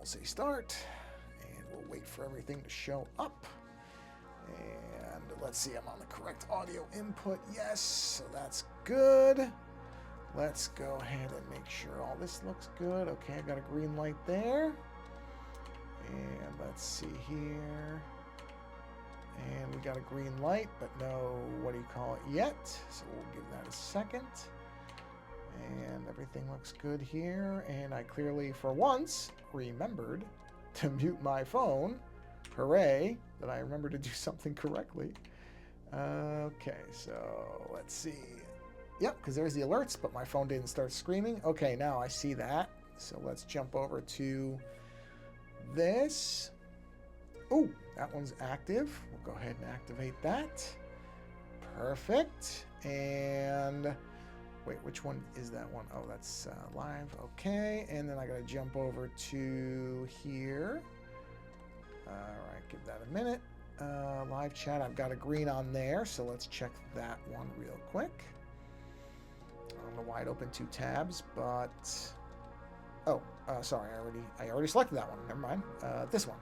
We'll say start, and we'll wait for everything to show up. And let's see, I'm on the correct audio input. Yes, so that's good. Let's go ahead and make sure all this looks good. Okay, I got a green light there. And let's see here. And we got a green light, but no, what do you call it yet? So we'll give that a second. And everything looks good here. And I clearly, for once, remembered to mute my phone. Hooray, that I remembered to do something correctly. Okay, so let's see. Yep, because there's the alerts, but my phone didn't start screaming. Okay, now I see that. So let's jump over to this. Oh, that one's active. We'll go ahead and activate that. Perfect. And wait, which one is that one? Oh, that's live. Okay, and then I got to jump over to here. All right, give that a minute. Live chat, I've got a green on there, so let's check that one real quick. I don't know why it opened two tabs, but sorry, I already selected that one. Never mind. This one.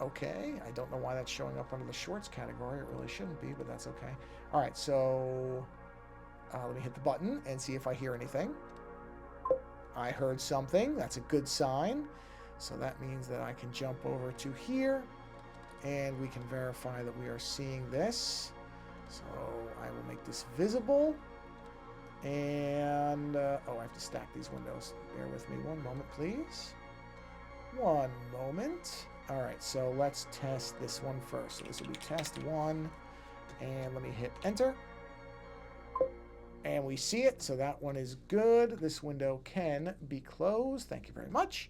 Okay, I don't know why that's showing up under the shorts category. It really shouldn't be, but that's okay. All right, so let me hit the button and see if I hear anything. I heard something. That's a good sign. So that means that I can jump over to here and we can verify that we are seeing this. So I will make this visible. And, I have to stack these windows. Bear with me one moment, please. One moment. All right, so let's test this one first. So this will be test one. And let me hit enter. And we see it, so that one is good. This window can be closed. Thank you very much.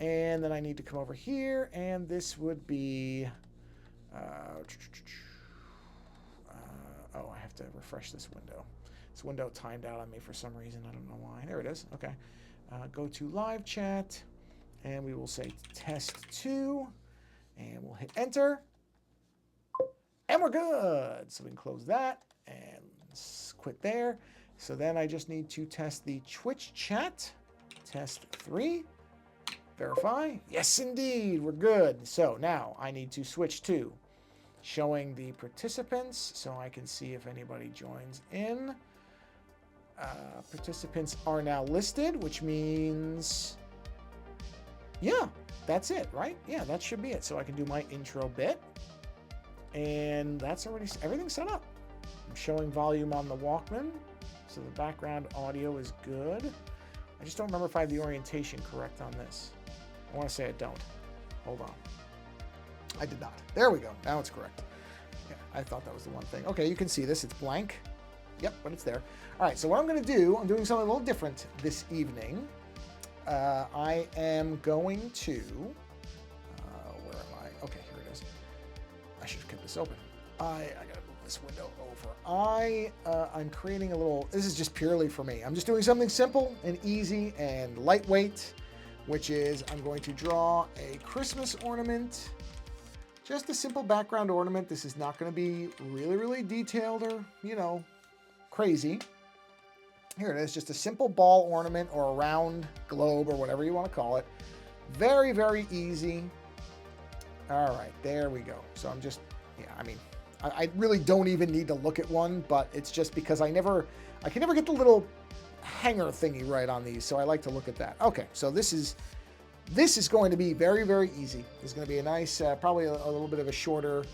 And then I need to come over here, and this would be... I have to refresh this window. This window timed out on me for some reason. I don't know why. There it is. Okay. Go to live chat, and we will say test 2, and we'll hit enter. And we're good. So we can close that and quit there. So then I just need to test the Twitch chat. Test 3. Verify. Yes, indeed. We're good. So now I need to switch to showing the participants so I can see if anybody joins in. Participants are now listed, which means, yeah, that's it, right? Yeah, that should be it. So I can do my intro bit. And that's already, everything's set up. I'm showing volume on the Walkman. So the background audio is good. I just don't remember if I have the orientation correct on this. I want to say I don't. Hold on. I did not. There we go. Now it's correct. Yeah, I thought that was the one thing. Okay, you can see this. It's blank. Yep, but it's there. All right, so what I'm going to do, I'm doing something a little different this evening. I am going to... where am I? Okay, here it is. I should have kept this open. I got to move this window over. I'm creating a little... This is just purely for me. I'm just doing something simple and easy and lightweight, which is I'm going to draw a Christmas ornament. Just a simple background ornament. This is not going to be really, really detailed or, crazy. Here it is, just a simple ball ornament or a round globe or whatever you want to call it. Very, very easy. All right, there we go. So I'm just, I really don't even need to look at one, but it's just because I can never get the little hanger thingy right on these, so I like to look at that. Okay, so this is going to be very, very easy. It's going to be a nice, probably a little bit of a shorter.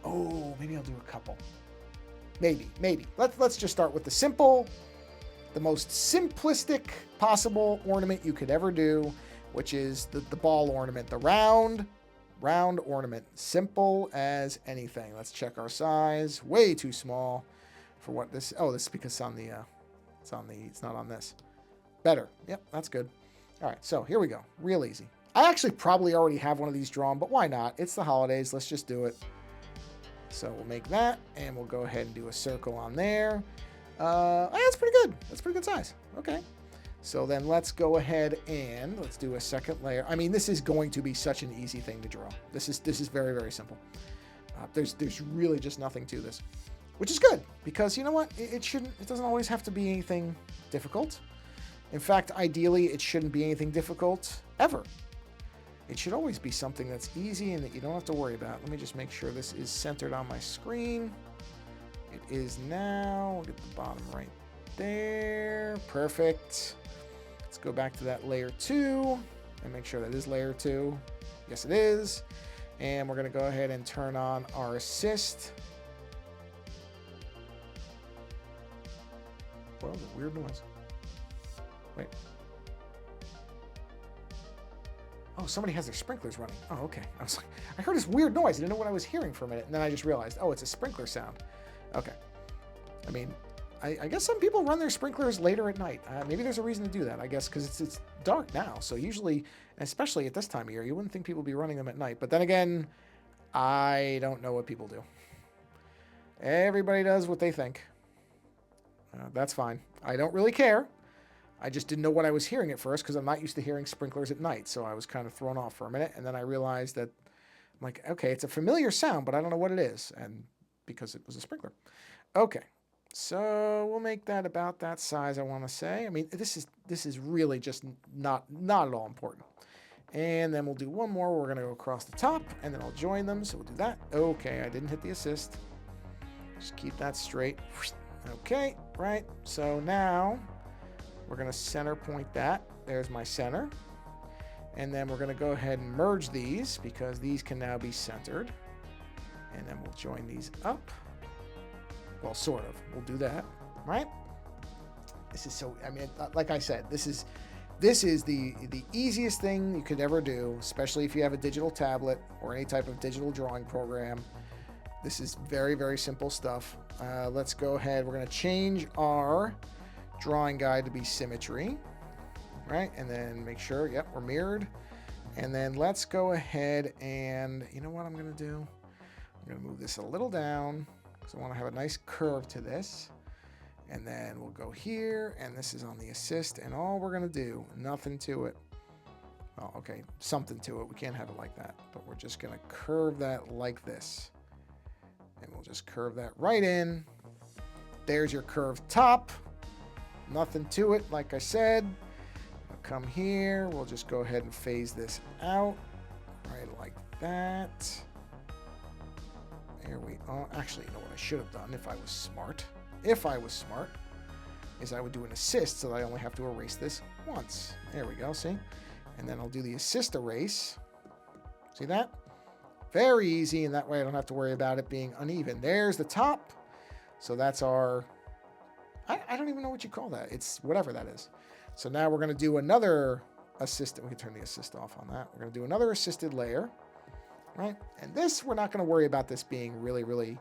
Oh, maybe I'll do a couple. Maybe. Let's just start with the most simplistic possible ornament you could ever do, which is the ball ornament, the round ornament. Simple as anything. Let's check our size. Way too small for what this. Oh, this is because it's not on this. Better. Yep, that's good. All right, so here we go. Real easy. I actually probably already have one of these drawn, but why not? It's the holidays. Let's just do it. So we'll make that, and we'll go ahead and do a circle on there. That's pretty good. That's pretty good size. Okay. So then let's go ahead and let's do a second layer. I mean, this is going to be such an easy thing to draw. This is very, very simple. There's really just nothing to this, which is good because you know what? It doesn't always have to be anything difficult. In fact, ideally, it shouldn't be anything difficult ever. It should always be something that's easy and that you don't have to worry about. Let me just make sure this is centered on my screen. It is now. We'll get the bottom right there. Perfect. Let's go back to that layer 2 and make sure that is layer 2. Yes, it is. And we're going to go ahead and turn on our assist. Well, the weird noise. Wait. Oh, somebody has their sprinklers running. Oh, okay. I was like, I heard this weird noise. I didn't know what I was hearing for a minute. And then I just realized, oh, it's a sprinkler sound. Okay. I mean, I guess some people run their sprinklers later at night. Maybe there's a reason to do that, I guess, because it's dark now. So usually, especially at this time of year, you wouldn't think people would be running them at night. But then again, I don't know what people do. Everybody does what they think. That's fine. I don't really care. I just didn't know what I was hearing at first because I'm not used to hearing sprinklers at night. So I was kind of thrown off for a minute. And then I realized that, I'm like, okay, it's a familiar sound, but I don't know what it is. And because it was a sprinkler. Okay. So we'll make that about that size, I want to say. I mean, this is really just not at all important. And then we'll do one more. We're going to go across the top, and then I'll join them. So we'll do that. Okay, I didn't hit the assist. Just keep that straight. Okay, right. So now we're going to center point that. There's my center. And then we're going to go ahead and merge these because these can now be centered. And then we'll join these up. Well, sort of. We'll do that, right? This is so, I mean, like I said, this is the easiest thing you could ever do, especially if you have a digital tablet or any type of digital drawing program. This is very, very simple stuff. Let's go ahead. We're going to change our drawing guide to be symmetry, right? And then make sure, yep, we're mirrored. And then let's go ahead and, you know what I'm going to do? I'm going to move this a little down because I want to have a nice curve to this. And then we'll go here, and this is on the assist, and all we're going to do, nothing to it. Oh, okay, something to it. We can't have it like that, but we're just going to curve that like this. And we'll just curve that right in. There's your curved top. Nothing to it, like I said. We'll come here. We'll just go ahead and phase this out. Right like that. There we are. Actually, you know what I should have done if I was smart? Is I would do an assist so that I only have to erase this once. There we go, see? And then I'll do the assist erase. See that? Very easy, and that way I don't have to worry about it being uneven. There's the top. So that's our, I don't even know what you call that. It's whatever that is. So now we're going to do another assist. We can turn the assist off on that. We're going to do another assisted layer, right? And this, we're not going to worry about this being really, really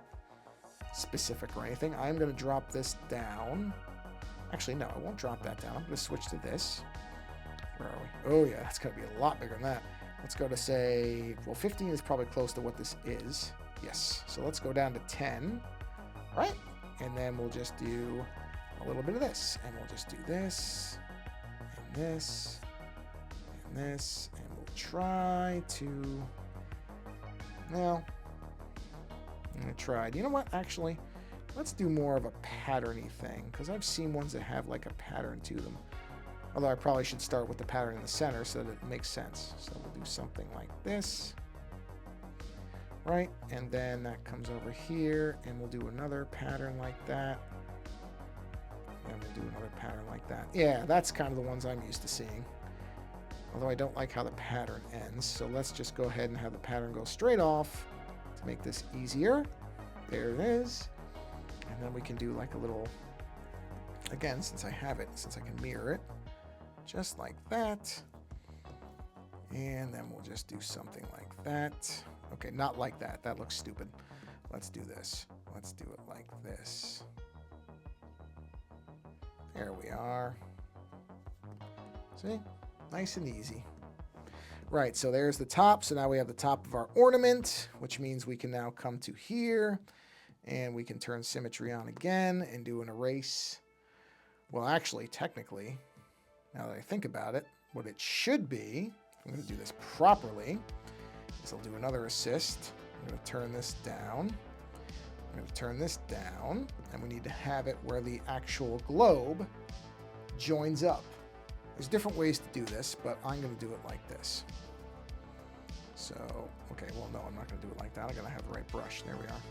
specific or anything. I'm going to drop this down. Actually, no, I won't drop that down. I'm going to switch to this. Where are we? Oh, yeah, that's going to be a lot bigger than that. Let's go to, say, well, 15 is probably close to what this is. Yes. So let's go down to 10, right? And then we'll just do a little bit of this. And we'll just do this, and this, and this. And we'll try to, well, I tried. You know what? Actually, let's do more of a patterny thing, because I've seen ones that have like a pattern to them. Although I probably should start with the pattern in the center so that it makes sense. So we'll do something like this, right? And then that comes over here, and we'll do another pattern like that. And we'll do another pattern like that. Yeah, that's kind of the ones I'm used to seeing. Although I don't like how the pattern ends. So let's just go ahead and have the pattern go straight off to make this easier. There it is. And then we can do like a little, again, since I have it, since I can mirror it, just like that. And then we'll just do something like that. Okay, not like that. That looks stupid. Let's do this. Let's do it like this. There we are. See? Nice and easy. Right, so there's the top. So now we have the top of our ornament, which means we can now come to here, and we can turn symmetry on again and do an erase. Well, actually, technically, now that I think about it, what it should be, I'm going to do this properly, is I'll do another assist. I'm going to turn this down. I'm going to turn this down, and we need to have it where the actual globe joins up. There's different ways to do this, but I'm going to do it like this. So, okay, well, no, I'm not going to do it like that. I'm going to have the right brush. There we are.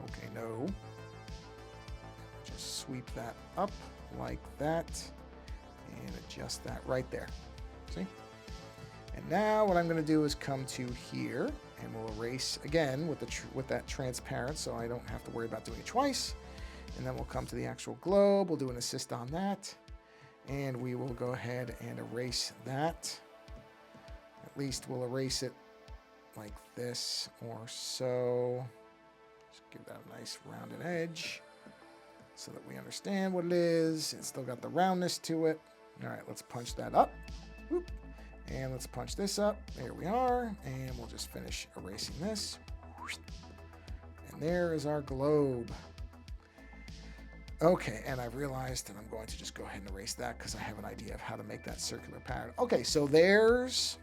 Okay, no. Just sweep that up like that and adjust that right there. See? And now what I'm going to do is come to here and we'll erase again with that transparent so I don't have to worry about doing it twice. And then we'll come to the actual globe. We'll do an assist on that. And we will go ahead and erase that. At least we'll erase it like this or so. Just give that a nice rounded edge so that we understand what it is. It's still got the roundness to it. All right, let's punch that up. Whoop. And let's punch this up. There we are. And we'll just finish erasing this. And there is our globe. Okay, and I've realized that I'm going to just go ahead and erase that because I have an idea of how to make that circular pattern. Okay, so there's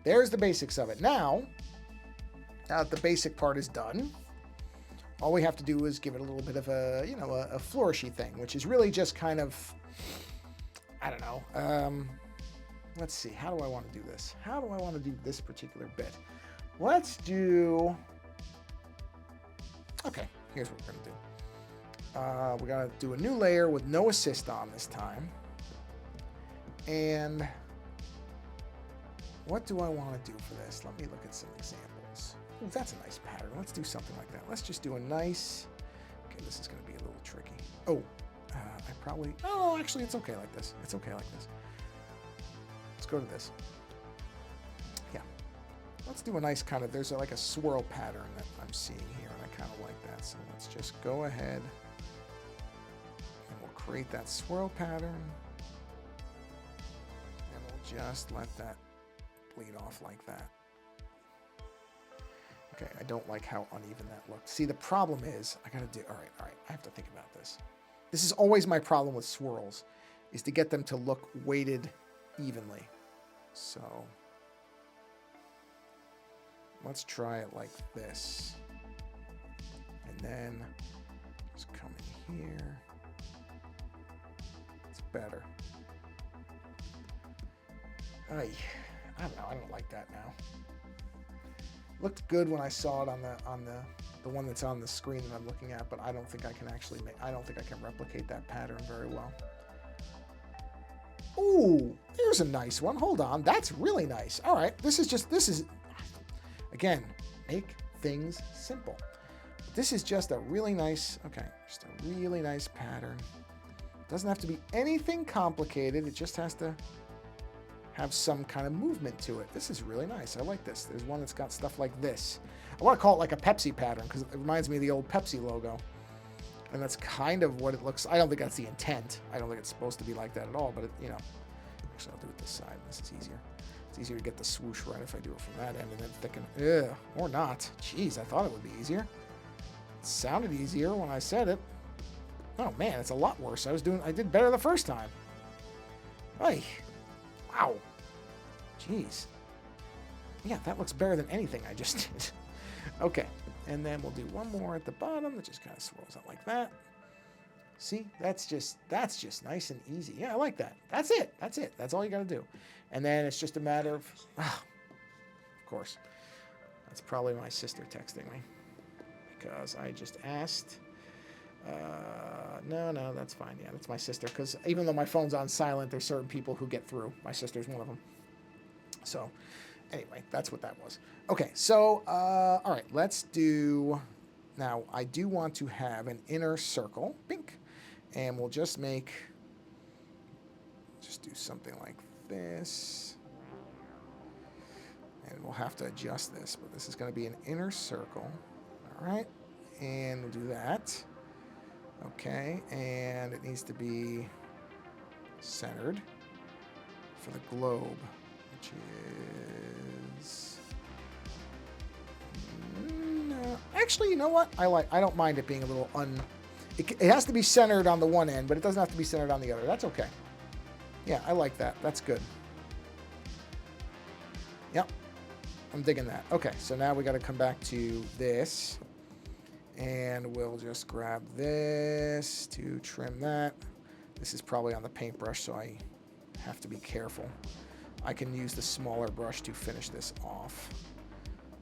the basics of it. Now that the basic part is done, all we have to do is give it a little bit of a, you know, a flourishy thing, which is really just kind of, I don't know. Let's see, how do I want to do this? How do I want to do this particular bit? Let's do, okay, here's what we're going to do. We got to do a new layer with no assist on this time. And what do I want to do for this? Let me look at some examples. Ooh, that's a nice pattern. Let's do something like that. Let's just do a nice, okay, this is going to be a little tricky. Oh, oh, actually, it's okay like this. It's okay like this. Let's go to this. Yeah. Let's do a nice kind of, there's like a swirl pattern that I'm seeing here, and I kind of like that. So let's just go ahead and we'll create that swirl pattern. And we'll just let that bleed off like that. Okay, I don't like how uneven that looked. See, the problem is, I gotta do, all right, I have to think about this. This is always my problem with swirls, is to get them to look weighted evenly. So let's try it like this. And then just come in here. It's better. I don't know, I don't like that now. Looked good when I saw it on the one that's on the screen that I'm looking at, but I don't think I can actually I don't think I can replicate that pattern very well. Ooh, here's a nice one. Hold on, that's really nice. All right, this is again, make things simple. This is just a really nice, okay, just a really nice pattern. Doesn't have to be anything complicated. It just has to have some kind of movement to it. This is really nice. I like this. There's one that's got stuff like this. I want to call it like a Pepsi pattern because it reminds me of the old Pepsi logo. And that's kind of what it looks. I don't think that's the intent. I don't think it's supposed to be like that at all, but it, you know. Actually, I'll do it this side. This is easier. It's easier to get the swoosh right if I do it from that end and then thicken. Ugh, or not. Jeez, I thought it would be easier. It sounded easier when I said it. Oh man, it's a lot worse. I did better the first time. Hey. Wow. Jeez. Yeah, that looks better than anything I just did. Okay. And then we'll do one more at the bottom that just kind of swirls out like that. See? That's just nice and easy. Yeah, I like that. That's it. That's it. That's all you got to do. And then it's just a matter of course. That's probably my sister texting me because I just asked. No, that's fine. Yeah, that's my sister. Because even though my phone's on silent, there's certain people who get through. My sister's one of them. So, anyway, that's what that was. Okay, so, all right, let's do... Now, I do want to have an inner circle. Pink. And we'll just do something like this. And we'll have to adjust this, but this is going to be an inner circle. All right, and we'll do that. Okay, and it needs to be centered for the globe, which is... No. Actually, you know what? I don't mind it being a little It has to be centered on the one end, but it doesn't have to be centered on the other. That's okay. Yeah, I like that. That's good. Yep. I'm digging that. Okay, so now we got to come back to this. And we'll just grab this to trim that. This is probably on the paintbrush, so I have to be careful. I can use the smaller brush to finish this off.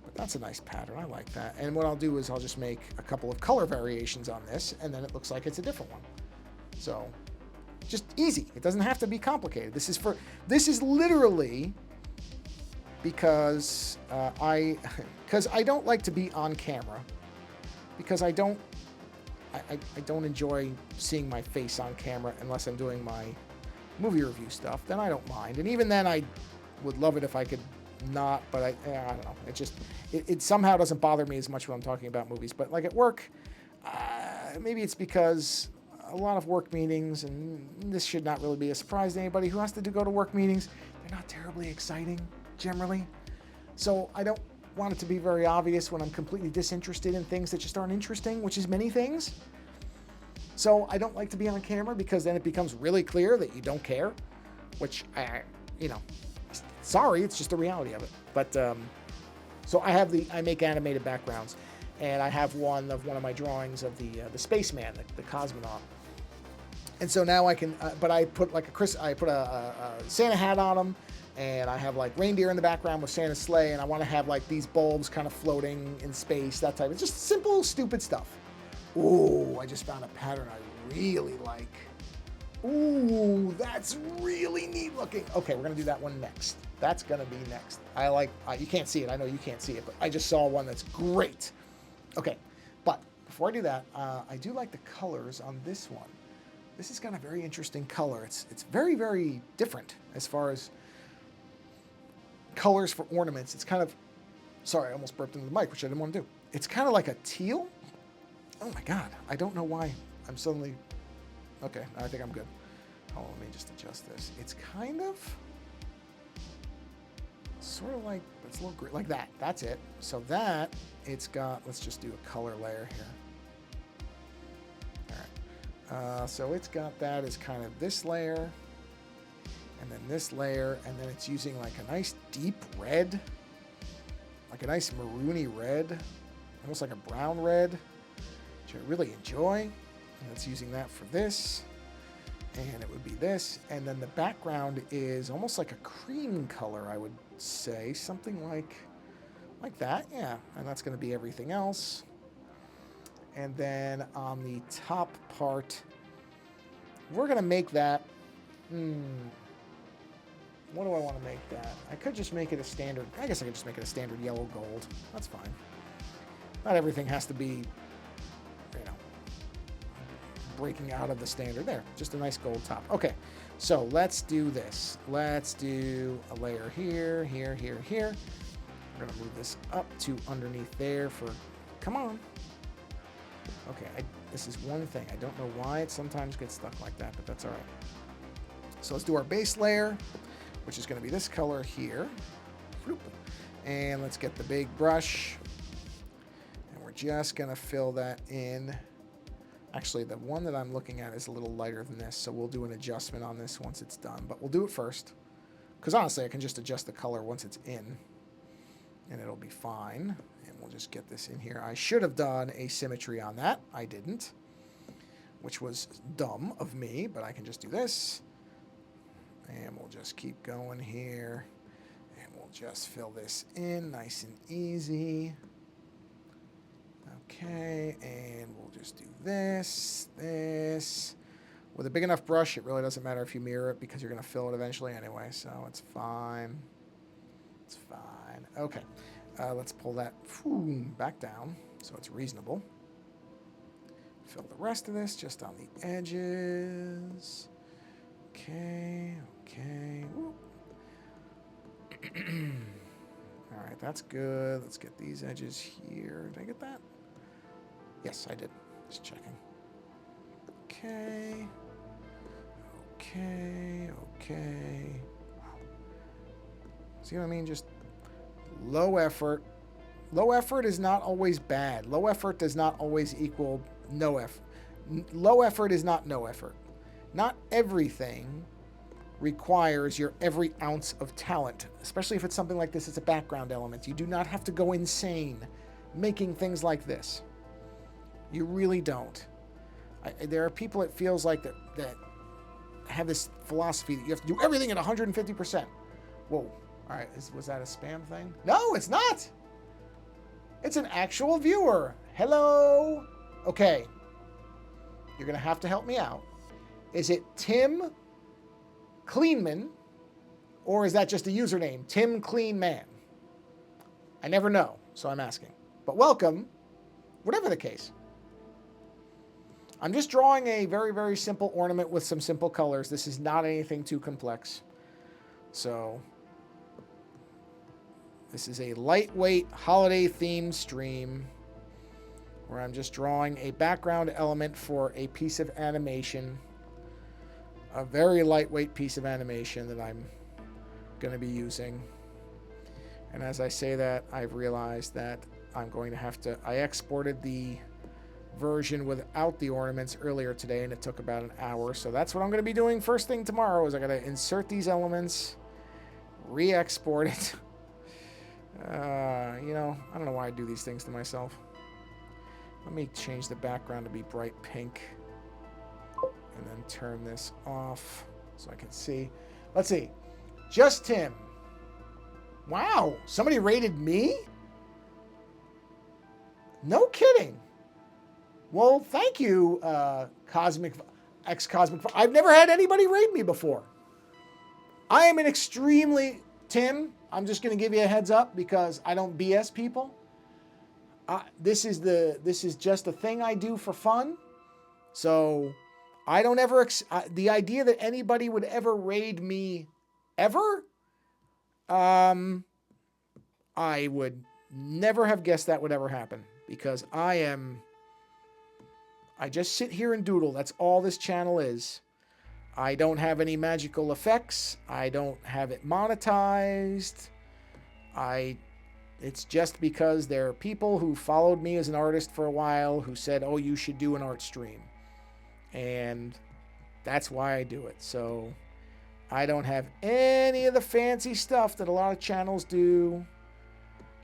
But that's a nice pattern. I like that. And what I'll do is I'll just make a couple of color variations on this, and then it looks like it's a different one. So just easy. It doesn't have to be complicated. This is literally because I don't like to be on camera, because I don't enjoy seeing my face on camera unless I'm doing my movie review stuff. Then I don't mind, and even then I would love it if I could not. But I don't know. It somehow doesn't bother me as much when I'm talking about movies. But like at work, maybe it's because a lot of work meetings, and this should not really be a surprise to anybody who has to go to work meetings. They're not terribly exciting generally, so I don't want it to be very obvious when I'm completely disinterested in things that just aren't interesting, which is many things. So I don't like to be on camera, because then it becomes really clear that you don't care, which sorry, it's just the reality of it. But so I make animated backgrounds, and I have one of my drawings of the spaceman, the cosmonaut. And so now I can, but I put a Santa hat on him, and I have like reindeer in the background with Santa's sleigh, and I want to have like these bulbs kind of floating in space, that type of, just simple, stupid stuff. Ooh, I just found a pattern I really like. Ooh, that's really neat looking. Okay, we're gonna do that one next. That's gonna be next. You can't see it. I know you can't see it, but I just saw one that's great. Okay, but before I do that, I do like the colors on this one. This has got a very interesting color. It's very, very different as far as colors for ornaments. It's kind of, sorry, I almost burped into the mic, which I didn't want to do. It's kind of like a teal. Oh my God, I don't know why I'm suddenly, okay, I think I'm good. Hold on, let me just adjust this. It's kind of, sort of like, it's a little gray, like that. That's it. So that, it's got, let's just do a color layer here. So it's got that as kind of this layer, and then this layer, and then it's using like a nice deep red, like a nice maroony red, almost like a brown red, which I really enjoy. And it's using that for this, and it would be this, and then the background is almost like a cream color, I would say, something like that, yeah. And that's going to be everything else. And then on the top part, we're going to make that, what do I want to make that? I could just make it a standard, I guess I could just make it a standard yellow gold. That's fine. Not everything has to be, breaking out of the standard. There, just a nice gold top. Okay, so let's do this. Let's do a layer here, here, here, here. We're going to move this up to underneath there for, come on. Okay, this is one thing. I don't know why it sometimes gets stuck like that, but that's all right. So let's do our base layer, which is going to be this color here. And let's get the big brush. And we're just going to fill that in. Actually, the one that I'm looking at is a little lighter than this, so we'll do an adjustment on this once it's done. But we'll do it first, because honestly, I can just adjust the color once it's in, and it'll be fine. And we'll just get this in here. I should have done asymmetry on that. I didn't, which was dumb of me, but I can just do this. And we'll just keep going here, and we'll just fill this in nice and easy. Okay, and we'll just do this. With a big enough brush, it really doesn't matter if you mirror it, because you're going to fill it eventually anyway, so it's fine. It's fine. Okay, let's pull that back down so it's reasonable. Fill the rest of this just on the edges. Okay. All right, that's good. Let's get these edges here. Did I get that? Yes, I did. Just checking. Okay. See what I mean? Just low effort. Low effort is not always bad. Low effort does not always equal no effort. Low effort is not no effort. Not everything requires your every ounce of talent, especially if it's something like this. It's a background element. You do not have to go insane making things like this. You really don't. There are people, it feels like, that have this philosophy that you have to do everything at 150%. Whoa. All right. Was that a spam thing? No, it's not. It's an actual viewer. Hello. Okay. You're going to have to help me out. Is it Tim Cleanman, or is that just a username? Tim Clean Man. I never know, so I'm asking. But welcome, whatever the case. I'm just drawing a very, very simple ornament with some simple colors. This is not anything too complex. So this is a lightweight holiday-themed stream where I'm just drawing a background element for a piece of animation. A very lightweight piece of animation that I'm going to be using. And as I say that, I've realized that I'm going to have to... I exported the version without the ornaments earlier today, and it took about an hour. So that's what I'm going to be doing first thing tomorrow, is I got to insert these elements, re-export it. You know, I don't know why I do these things to myself. Let me change the background to be bright pink. And then turn this off so I can see. Let's see. Just Tim. Wow. Somebody rated me? No kidding. Well, thank you, Cosmic. I've never had anybody rate me before. I am an extremely... Tim, I'm just going to give you a heads up because I don't BS people. This is just a thing I do for fun. So I don't ever... the idea that anybody would ever raid me ever... I would never have guessed that would ever happen, because I just sit here and doodle. That's all this channel is. I don't have any magical effects. I don't have it monetized. It's just because there are people who followed me as an artist for a while who said, oh, you should do an art stream. And that's why I do it. So I don't have any of the fancy stuff that a lot of channels do.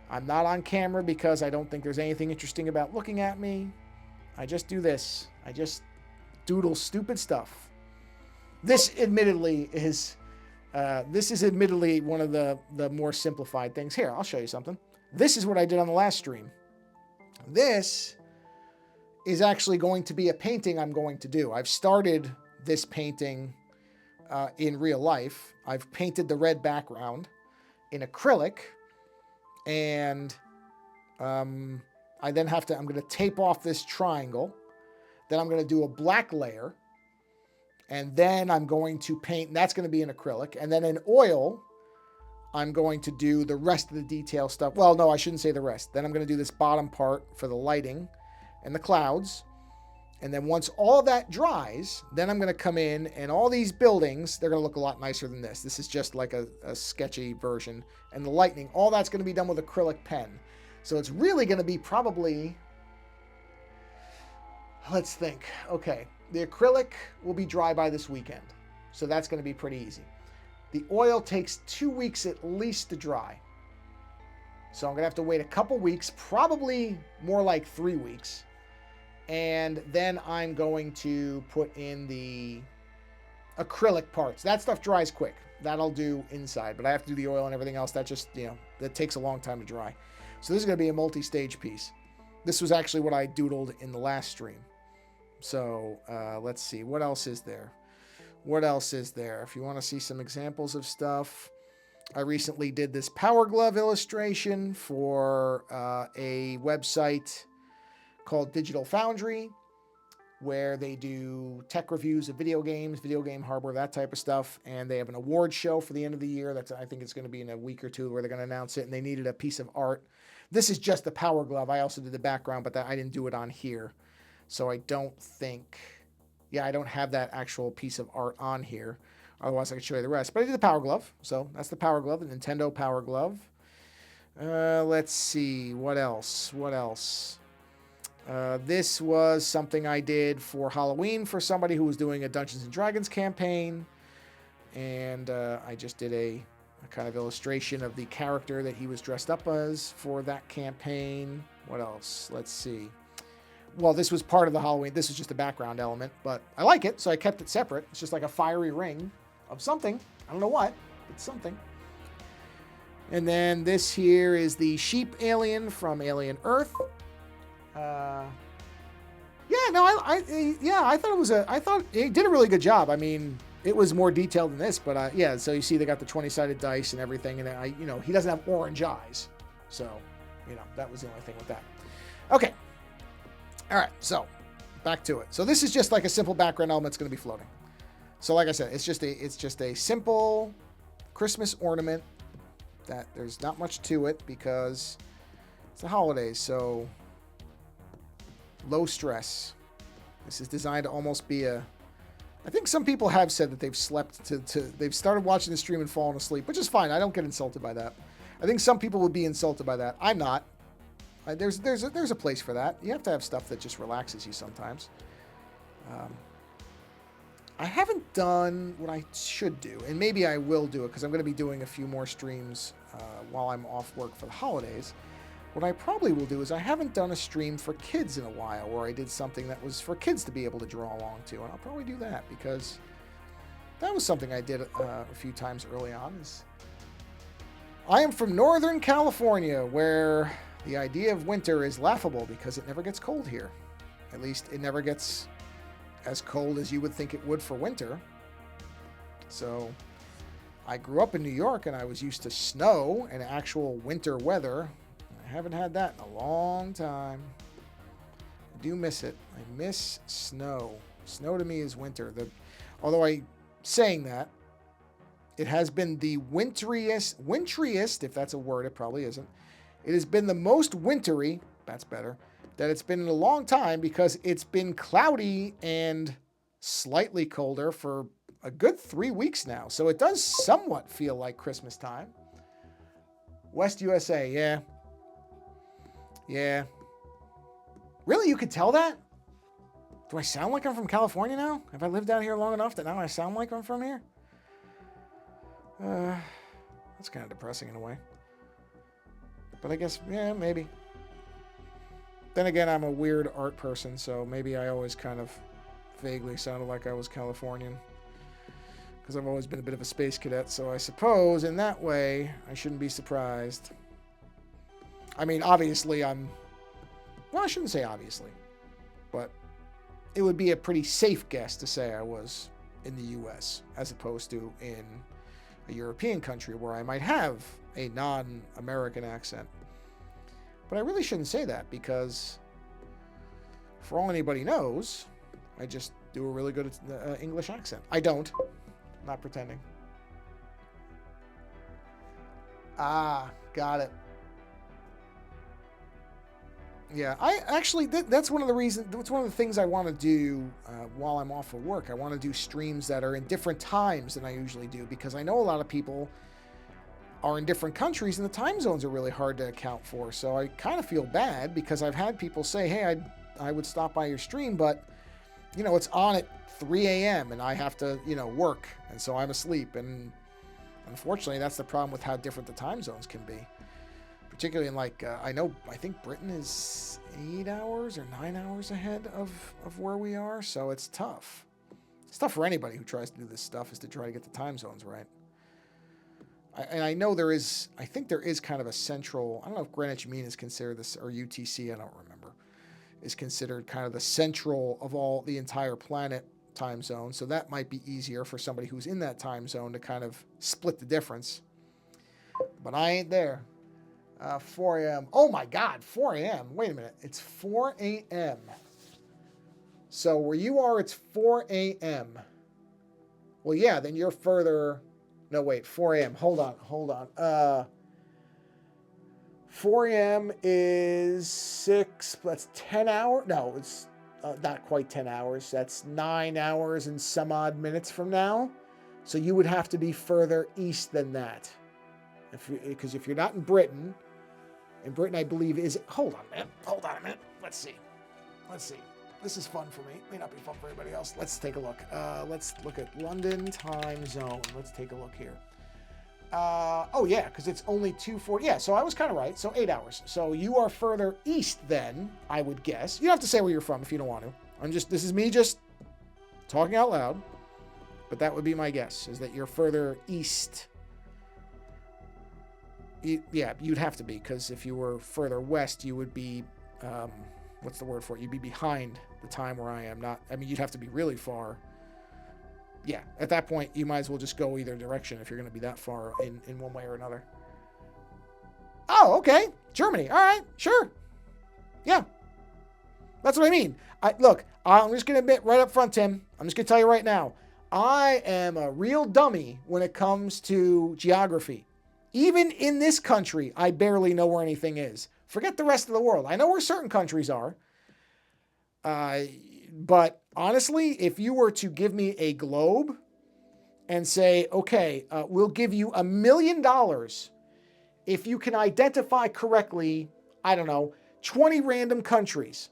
I'm not on camera because I don't think there's anything interesting about looking at me. I just do this. I just doodle stupid stuff. This admittedly is one of the more simplified things. Here, I'll show you something. This is what I did on the last stream. This is actually going to be a painting I'm going to do. I've started this painting in real life. I've painted the red background in acrylic, and I'm going to tape off this triangle. Then I'm going to do a black layer, and then I'm going to paint, and that's going to be in acrylic. And then in oil, I'm going to do the rest of the detail stuff. Well, no, I shouldn't say the rest. Then I'm going to do this bottom part for the lighting and the clouds. And then once all that dries, then I'm going to come in, and all these buildings, they're going to look a lot nicer than this. This is just like a sketchy version. And the lightning, all that's going to be done with acrylic pen. So it's really going to be probably, let's think. Okay, the acrylic will be dry by this weekend. So that's going to be pretty easy. The oil takes 2 weeks at least to dry. So I'm going to have to wait a couple weeks, probably more like 3 weeks. And then I'm going to put in the acrylic parts. That stuff dries quick. That'll do inside, but I have to do the oil and everything else. That just, that takes a long time to dry. So this is going to be a multi-stage piece. This was actually what I doodled in the last stream. So let's see. What else is there? What else is there? If you want to see some examples of stuff, I recently did this Power Glove illustration for a website called Digital Foundry, where they do tech reviews of video games, video game hardware, that type of stuff. And they have an award show for the end of the year. I think it's going to be in a week or two where they're going to announce it. And they needed a piece of art. This is just the Power Glove. I also did the background, but I didn't do it on here. So I don't think, I don't have that actual piece of art on here. Otherwise I could show you the rest. But I did the Power Glove. So that's the Power Glove, the Nintendo Power Glove. Let's see. What else? This was something I did for Halloween for somebody who was doing a Dungeons and Dragons campaign. And I just did a kind of illustration of the character that he was dressed up as for that campaign. What else? Let's see. Well, this was part of the Halloween. This is just a background element, but I like it, so I kept it separate. It's just like a fiery ring of something. I don't know what. It's something. And then this here is the sheep alien from Alien Earth. Yeah, no, I thought it did a really good job. I mean, it was more detailed than this, but yeah. So you see, they got the 20-sided dice and everything, and he doesn't have orange eyes, so that was the only thing with that. Okay, all right. So back to it. So this is just like a simple background element that's going to be floating. So like I said, it's just a simple Christmas ornament that there's not much to it because it's the holidays, so low stress. This is designed to almost be I think some people have said that they've slept they've started watching the stream and fallen asleep, which is fine. I don't get insulted by that. I think some people would be insulted by that. I'm not. There's a place for that. You have to have stuff that just relaxes you sometimes. I haven't done what I should do, and maybe I will do it because I'm going to be doing a few more streams while I'm off work for the holidays. What I probably will do is I haven't done a stream for kids in a while where I did something that was for kids to be able to draw along to, and I'll probably do that because that was something I did a few times early on. I am from Northern California, where the idea of winter is laughable because it never gets cold here. At least it never gets as cold as you would think it would for winter. So I grew up in New York and I was used to snow and actual winter weather. I haven't had that in a long time. I do miss it. I miss snow. Snow to me is winter. Although saying that, it has been the wintriest, if that's a word, it probably isn't. It has been the most wintry, that's better, that it's been in a long time because it's been cloudy and slightly colder for a good 3 weeks now. So it does somewhat feel like Christmas time. West USA, yeah. Yeah. Really? You could tell that? Do I sound like I'm from California now? Have I lived out here long enough that now I sound like I'm from here? That's kind of depressing in a way. But I guess, yeah, maybe. Then again, I'm a weird art person, so maybe I always kind of vaguely sounded like I was Californian. Because I've always been a bit of a space cadet, so I suppose in that way, I shouldn't be surprised. I mean, obviously, well, I shouldn't say obviously, but it would be a pretty safe guess to say I was in the U.S. as opposed to in a European country where I might have a non-American accent. But I really shouldn't say that because, for all anybody knows, I just do a really good English accent. I don't. I'm not pretending. Ah, got it. Yeah, I actually, that's one of the reasons, that's one of the things I want to do while I'm off of work. I want to do streams that are in different times than I usually do because I know a lot of people are in different countries and the time zones are really hard to account for. So I kind of feel bad because I've had people say, hey, I would stop by your stream, but, it's on at 3 a.m. and I have to, work. And so I'm asleep. And unfortunately, that's the problem with how different the time zones can be. Particularly in I think Britain is 8 hours or 9 hours ahead of where we are. So it's tough. It's tough for anybody who tries to do this stuff is to try to get the time zones right. And I know I think there is kind of a central, I don't know if Greenwich Mean is considered this, or UTC, I don't remember, is considered kind of the central of the entire planet time zone. So that might be easier for somebody who's in that time zone to kind of split the difference. But I ain't there. 4 a.m. Oh my God, 4 a.m. Wait a minute. It's 4 a.m. So where you are, it's 4 a.m. Well, yeah, then you're further. No, wait, 4 a.m. Hold on. 4 a.m. is 6, that's 10 hours. No, it's not quite 10 hours. That's 9 hours and some odd minutes from now. So you would have to be further east than that. Because if you're not in Britain, I believe is... Hold on a minute. Let's see. This is fun for me. May not be fun for everybody else. Let's take a look. Let's look at London time zone. Let's take a look here. Oh, yeah, because it's only 2:40. Yeah, so I was kind of right. So 8 hours. So you are further east then, I would guess. You don't have to say where you're from if you don't want to. This is me just talking out loud. But that would be my guess, is that you're further east. Yeah, you'd have to be, because if you were further west, you would be, what's the word for it? You'd be behind the time where I am. Not, I mean, you'd have to be really far. Yeah, at that point, you might as well just go either direction if you're going to be that far in one way or another. Oh, okay. Germany. All right, sure. Yeah. That's what I mean. Look, I'm just going to admit right up front, Tim. I'm just going to tell you right now. I am a real dummy when it comes to geography. Even in this country, I barely know where anything is. Forget the rest of the world. I know where certain countries are. But honestly, if you were to give me a globe and say, okay, we'll give you $1 million if you can identify correctly, I don't know, 20 random countries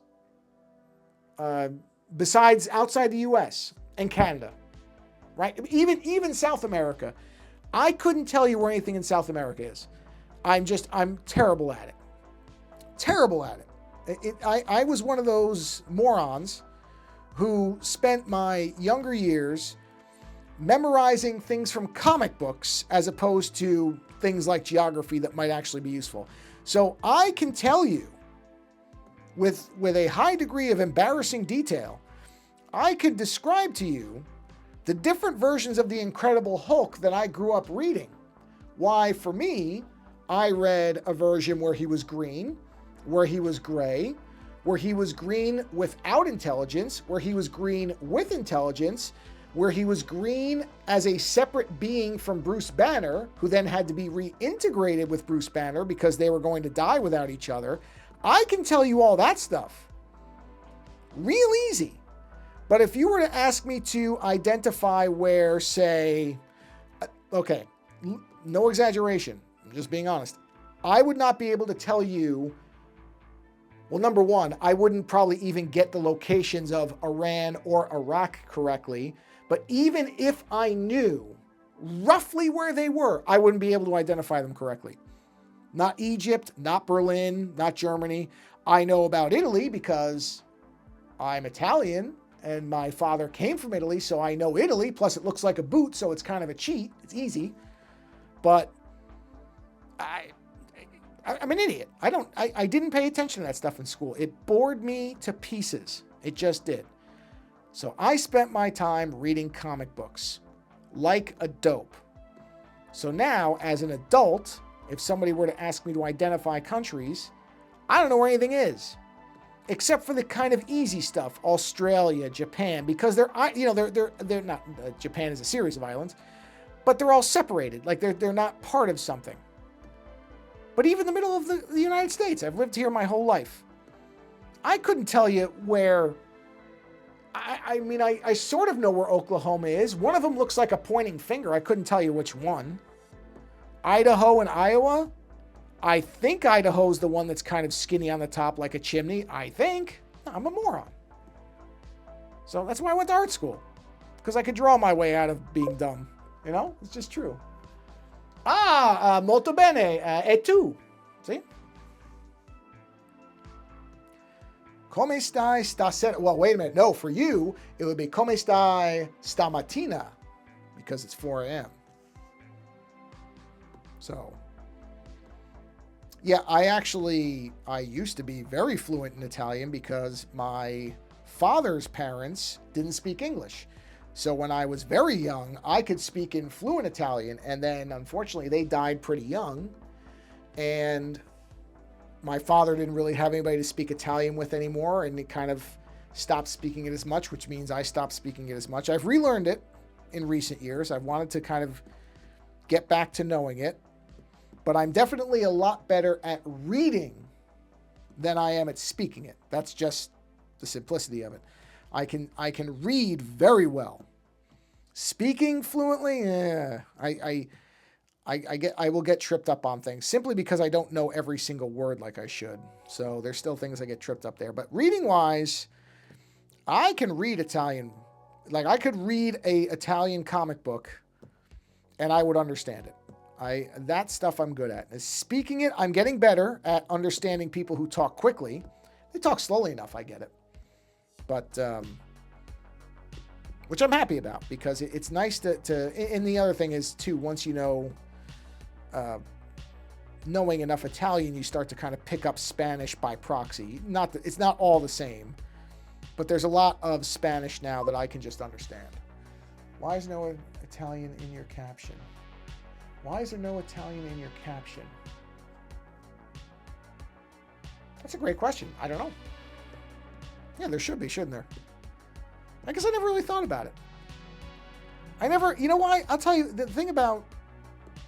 besides outside the US and Canada, right? Even South America. I couldn't tell you where anything in South America is. I'm terrible at it. Terrible at it. I was one of those morons who spent my younger years memorizing things from comic books as opposed to things like geography that might actually be useful. So I can tell you with a high degree of embarrassing detail, I could describe to you the different versions of the Incredible Hulk that I grew up reading. Why, for me, I read a version where he was green, where he was gray, where he was green without intelligence, where he was green with intelligence, where he was green as a separate being from Bruce Banner, who then had to be reintegrated with Bruce Banner because they were going to die without each other. I can tell you all that stuff. Real easy. But if you were to ask me to identify where, say, okay, no exaggeration, I'm just being honest, I would not be able to tell you. Well, number one, I wouldn't probably even get the locations of Iran or Iraq correctly. But even if I knew roughly where they were, I wouldn't be able to identify them correctly. Not Egypt, not Berlin, not Germany. I know about Italy because I'm Italian and my father came from Italy, so I know Italy. Plus, it looks like a boot, so it's kind of a cheat. It's easy. But I'm an idiot. I didn't pay attention to that stuff in school. It bored me to pieces. It just did. So I spent my time reading comic books like a dope. So now, as an adult, if somebody were to ask me to identify countries, I don't know where anything is, except for the kind of easy stuff, Australia, Japan, because they're not. Japan is a series of islands, but they're all separated. Like they're not part of something. But even the middle of the United States, I've lived here my whole life. I couldn't tell you where. I sort of know where Oklahoma is. One of them looks like a pointing finger. I couldn't tell you which one. Idaho and Iowa. I think Idaho's the one that's kind of skinny on the top like a chimney. I think. I'm a moron. So that's why I went to art school. Because I could draw my way out of being dumb. You know? It's just true. Molto bene. E tu? See? Come stai stasera? Well, wait a minute. No, for you, it would be come stai stamattina because it's 4 a.m. So, yeah, I used to be very fluent in Italian because my father's parents didn't speak English. So when I was very young, I could speak in fluent Italian. And then, unfortunately, they died pretty young. And my father didn't really have anybody to speak Italian with anymore, and it kind of stopped speaking it as much, which means I stopped speaking it as much. I've relearned it in recent years. I've wanted to kind of get back to knowing it, but I'm definitely a lot better at reading than I am at speaking it. That's just the simplicity of it. I can read very well. Speaking fluently, I will get tripped up on things simply because I don't know every single word like I should. So there's still things I get tripped up there. But reading wise, I can read Italian. Like I could read a Italian comic book and I would understand it. That stuff I'm good at. Speaking it, I'm getting better at understanding people who talk quickly. They talk slowly enough, I get it. But which I'm happy about because it's nice to. And the other thing is too, once you know knowing enough Italian, you start to kind of pick up Spanish by proxy. Not that it's not all the same, but there's a lot of Spanish now that I can just understand. Why is no Italian in your caption? Why is there no Italian in your caption? That's a great question. I don't know. Yeah, there should be, shouldn't there? I guess I never really thought about it. You know why? I'll tell you, the thing about,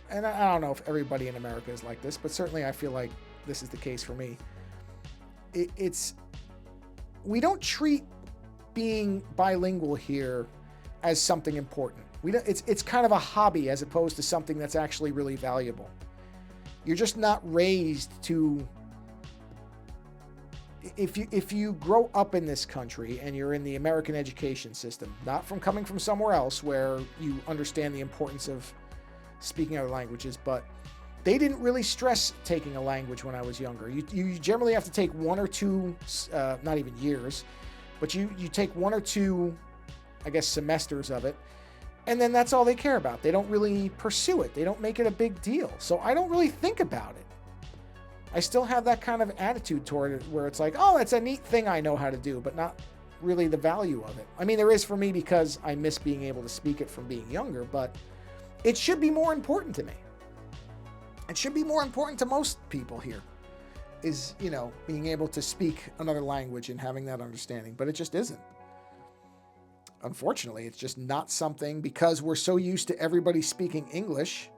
and I don't know if everybody in America is like this, but certainly I feel like this is the case for me. We don't treat being bilingual here as something important. It's kind of a hobby as opposed to something that's actually really valuable. You're just not raised to. If you grow up in this country and you're in the American education system, not from coming from somewhere else where you understand the importance of speaking other languages, but they didn't really stress taking a language when I was younger. You generally have to take 1 or 2, not even years, but you take 1 or 2, I guess, semesters of it, and then that's all they care about. They don't really pursue it. They don't make it a big deal. So I don't really think about it. I still have that kind of attitude toward it where it's like, oh, it's a neat thing I know how to do, but not really the value of it. I mean, there is for me because I miss being able to speak it from being younger, but it should be more important to me. It should be more important to most people here is, being able to speak another language and having that understanding, but it just isn't. Unfortunately, it's just not something because we're so used to everybody speaking English.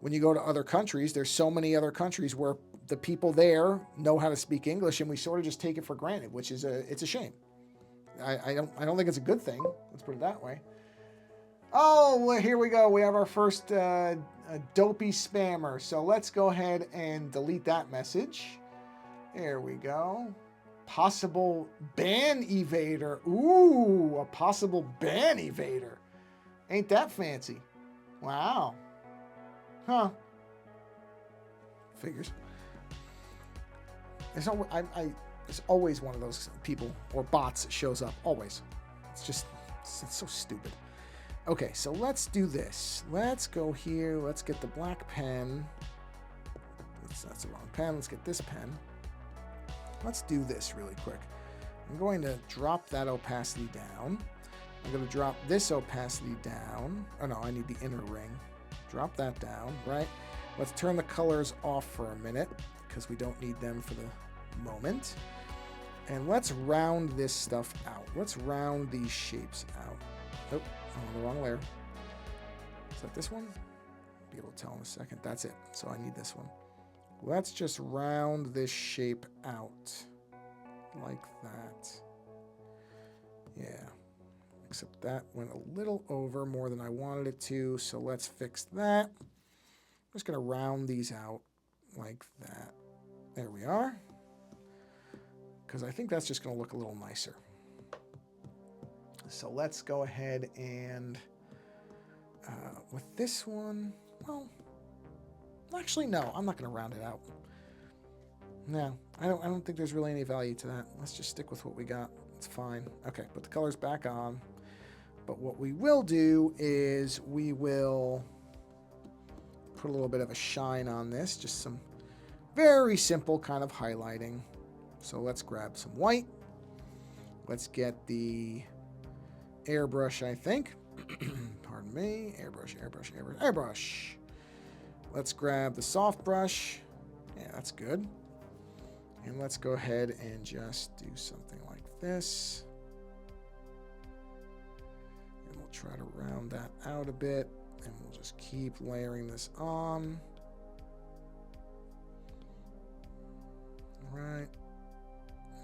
When you go to other countries, there's so many other countries where the people there know how to speak English, and we sort of just take it for granted, which is it's a shame. I don't think it's a good thing. Let's put it that way. Oh, well, here we go. We have our first dopey spammer. So let's go ahead and delete that message. There we go. Possible ban evader. Ooh, a possible ban evader. Ain't that fancy? Wow. Huh. Figures. There's always one of those people or bots that shows up. Always. It's so stupid. Okay, so let's do this. Let's go here. Let's get the black pen. That's the wrong pen. Let's get this pen. Let's do this really quick. I'm going to drop that opacity down. I'm going to drop this opacity down. Oh no, I need the inner ring. Drop that down, right? Let's turn the colors off for a minute because we don't need them for the moment. And let's round this stuff out. Let's round these shapes out. Oh, I'm on the wrong layer. Is that this one? Be able to tell in a second. That's it. So I need this one. Let's just round this shape out like that. Yeah. Except that went a little over more than I wanted it to. So let's fix that. I'm just going to round these out like that. There we are. Because I think that's just going to look a little nicer. So let's go ahead and with this one, well, actually no, I'm not going to round it out. No, I don't think there's really any value to that. Let's just stick with what we got. It's fine. Okay, put the colors back on. But what we will do is we will put a little bit of a shine on this, just some very simple kind of highlighting. So let's grab some white. Let's get the airbrush, I think. Pardon me. Airbrush. Let's grab the soft brush. Yeah, that's good. And let's go ahead and just do something like this. And we'll try to round that out a bit. And we'll just keep layering this on. All right.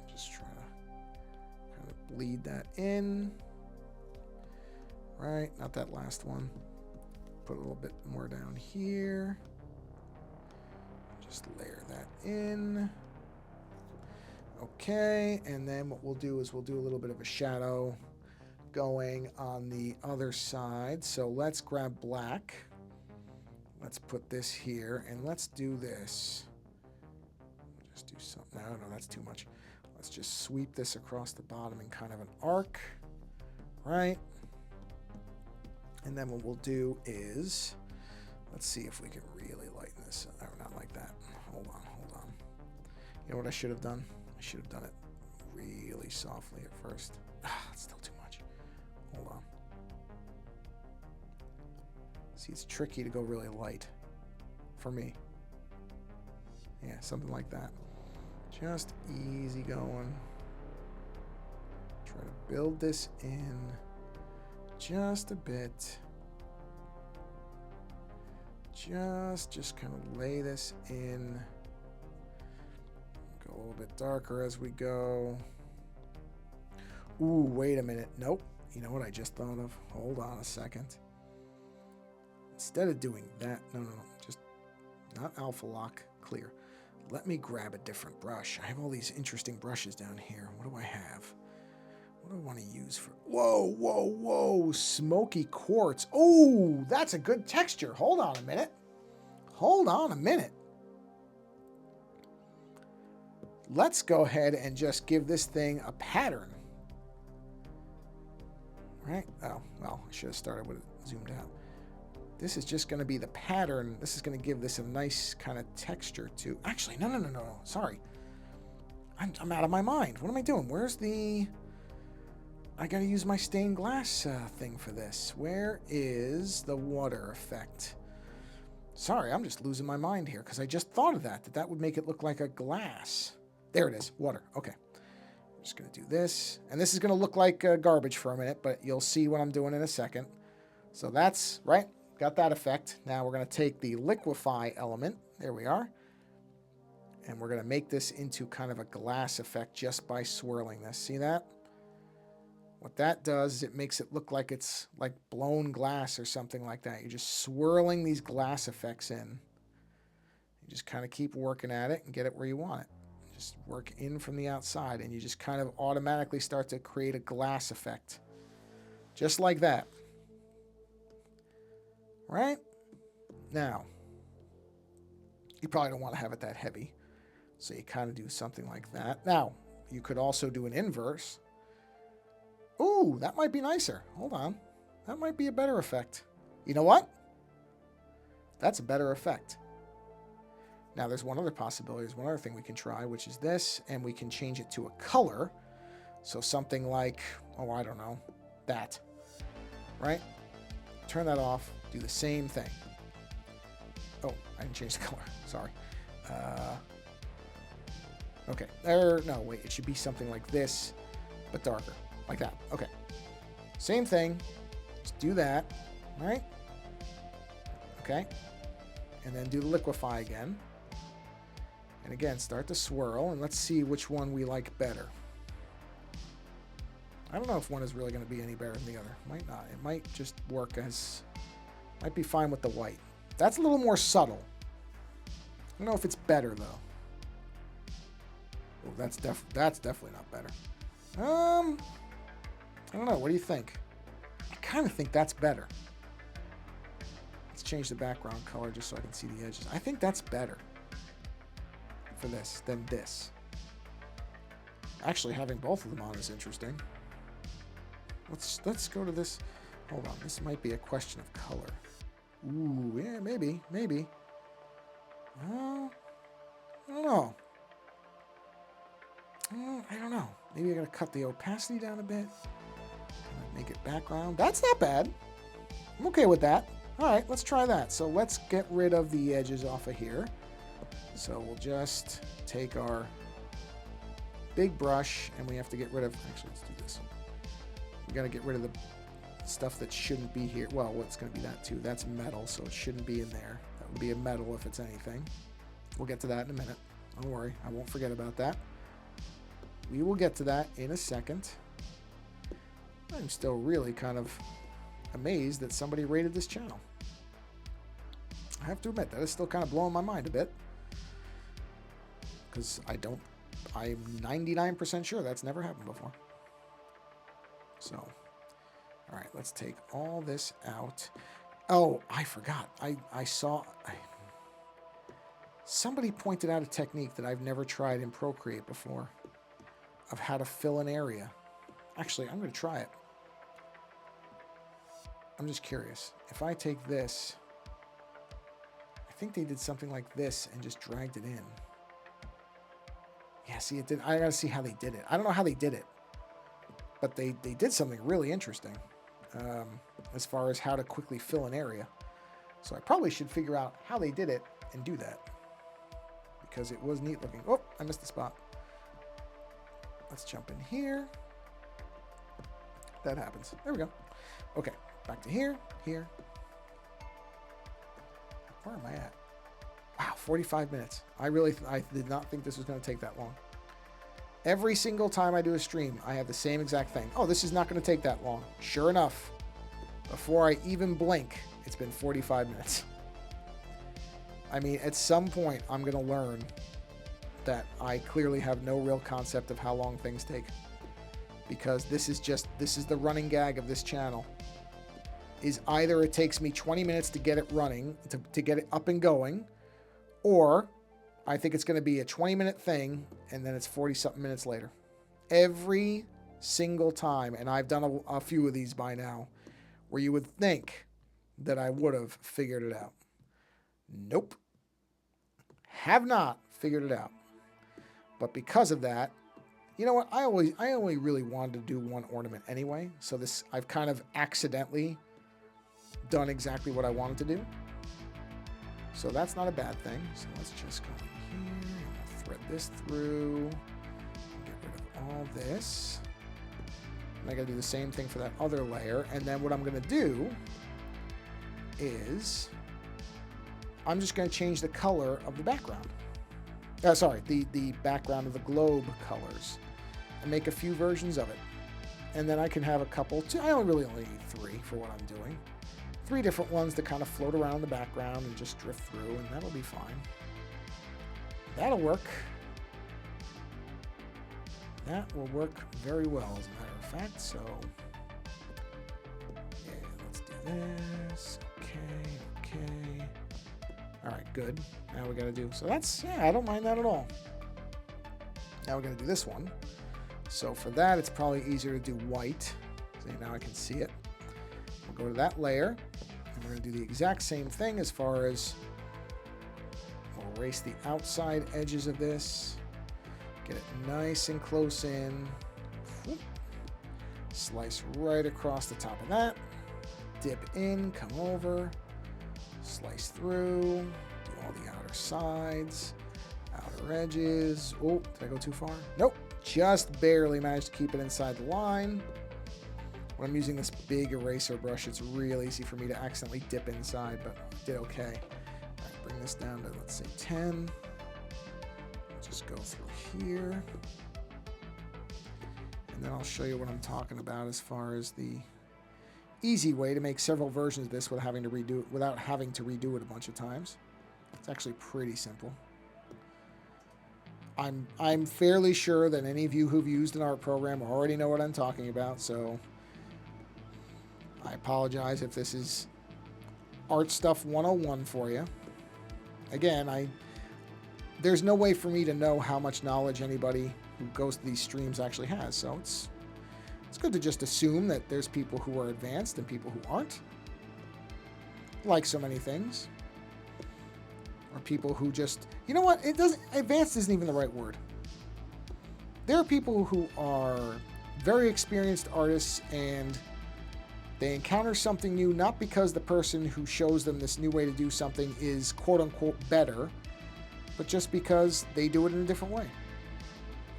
Just try to kind of bleed that in. Right, not that last one. Put a little bit more down here. Just layer that in. Okay, and then what we'll do is we'll do a little bit of a shadow going on the other side. So let's grab black. Let's put this here, and let's do this. Just do something. No, that's too much. Let's just sweep this across the bottom in kind of an arc, right? And then what we'll do is, let's see if we can really lighten this. Not like that. Hold on, hold on. You know what I should have done? I should have done it really softly at first. It's still too much. Hold on. See, it's tricky to go really light for me. Yeah, something like that. Just easy going. Try to build this in just a bit. Just kind of lay this in. Go a little bit darker as we go. Ooh, wait a minute. Nope. You know what I just thought of? Hold on a second. Instead of doing that, no. Just not alpha lock, clear. Let me grab a different brush. I have all these interesting brushes down here. What do I have? What do I want to use for... Whoa. Smoky quartz. Oh, that's a good texture. Hold on a minute. Let's go ahead and just give this thing a pattern. Right? Oh, well, I should have started with it zoomed out. This is just going to be the pattern. This is going to give this a nice kind of texture to... Actually, no. Sorry. I'm out of my mind. What am I doing? Where's the... I got to use my stained glass thing for this. Where is the water effect? Sorry, I'm just losing my mind here because I just thought of that would make it look like a glass. There it is. Water. Okay. I'm just going to do this. And this is going to look like garbage for a minute, but you'll see what I'm doing in a second. So that's, right? Got that effect. Now we're going to take the liquefy element. There we are. And we're going to make this into kind of a glass effect just by swirling this. See that? What that does is it makes it look like it's like blown glass or something like that. You're just swirling these glass effects in. You just kind of keep working at it and get it where you want it. Just work in from the outside and you just kind of automatically start to create a glass effect. Just like that. Right? Now, you probably don't want to have it that heavy. So you kind of do something like that. Now, you could also do an inverse. Ooh, that might be nicer. Hold on. That might be a better effect. You know what? That's a better effect. Now, there's one other possibility. There's one other thing we can try, which is this, and we can change it to a color. So something like, oh, I don't know, that. Right? Turn that off. Do the same thing. Oh, I didn't change the color. Sorry. Okay. No, wait. It should be something like this, but darker. Like that. Okay. Same thing. Just do that. All right? Okay. And then do the liquefy again. And again, start to swirl, and let's see which one we like better. I don't know if one is really going to be any better than the other. Might not. It might just work as... Might be fine with the white. That's a little more subtle. I don't know if it's better, though. Oh, that's definitely not better. I don't know. What do you think? I kind of think that's better. Let's change the background color just so I can see the edges. I think that's better for this than this. Actually, having both of them on is interesting. Let's go to this. Hold on. This might be a question of color. Ooh, yeah, maybe. I don't know. I don't know. Maybe I gotta cut the opacity down a bit. Make it background. That's not bad. I'm okay with that. All right, let's try that. So let's get rid of the edges off of here. So we'll just take our big brush, and we have to get rid of... Actually, let's do this. We got to get rid of the stuff that shouldn't be here. Well, what's going to be that too? That's metal, so it shouldn't be in there. That would be a metal if it's anything. We'll get to that in a minute. Don't worry. I won't forget about that. We will get to that in a second. I'm still really kind of amazed that somebody rated this channel. I have to admit, that is still kind of blowing my mind a bit. Because I'm 99% sure that's never happened before. So, all right, let's take all this out. Oh, I forgot. Somebody pointed out a technique that I've never tried in Procreate before of how to fill an area. Actually, I'm going to try it. I'm just curious. If I take this, I think they did something like this and just dragged it in. Yeah, see, it did. I gotta see how they did it. I don't know how they did it, but they did something really interesting as far as how to quickly fill an area. So I probably should figure out how they did it and do that, because it was neat looking. Oh, I missed the spot. Let's jump in here. That happens. There we go. Okay, back to here, here. Where am I at? Wow, 45 minutes. I did not think this was going to take that long. Every single time I do a stream, I have the same exact thing. Oh, this is not going to take that long. Sure enough, before I even blink, it's been 45 minutes. I mean, at some point, I'm going to learn that I clearly have no real concept of how long things take. Because this is the running gag of this channel. Is either it takes me 20 minutes to get it running, to get it up and going, or I think it's going to be a 20-minute thing, and then it's 40-something minutes later. Every single time, and I've done a few of these by now, where you would think that I would have figured it out. Nope. Have not figured it out. But because of that, you know what? I only really wanted to do one ornament anyway, so this I've kind of accidentally done exactly what I wanted to do. So that's not a bad thing. So let's just go in here and thread this through. Get rid of all this. And I gotta do the same thing for that other layer. And then what I'm gonna do is I'm just gonna change the color of the background. Sorry, the background of the globe colors, and make a few versions of it. And then I can have a couple, I only need 3 for what I'm doing. 3 different ones that kind of float around the background and just drift through, and that'll be fine. That'll work. That will work very well, as a matter of fact. So, yeah, let's do this. Okay. All right, good. Now we got to do, so that's, yeah, I don't mind that at all. Now we're going to do this one. So for that, it's probably easier to do white. See, now I can see it. We'll go to that layer, and we're going to do the exact same thing as far as we'll erase the outside edges of this, get it nice and close in, slice right across the top of that, dip in, come over, slice through, do all the outer sides, outer edges. Oh, did I go too far? Nope, just barely managed to keep it inside the line. When I'm using this big eraser brush, it's real easy for me to accidentally dip inside, but I did okay. All right, bring this down to, let's say, 10. Just go through here. And then I'll show you what I'm talking about as far as the easy way to make several versions of this without having to redo it a bunch of times. It's actually pretty simple. I'm fairly sure that any of you who've used an art program already know what I'm talking about, so I apologize if this is art stuff 101 for you. Again, there's no way for me to know how much knowledge anybody who goes to these streams actually has, so it's good to just assume that there's people who are advanced and people who aren't, like so many things. Or people who just, you know what, advanced isn't even the right word. There are people who are very experienced artists and they encounter something new, not because the person who shows them this new way to do something is quote unquote better, but just because they do it in a different way.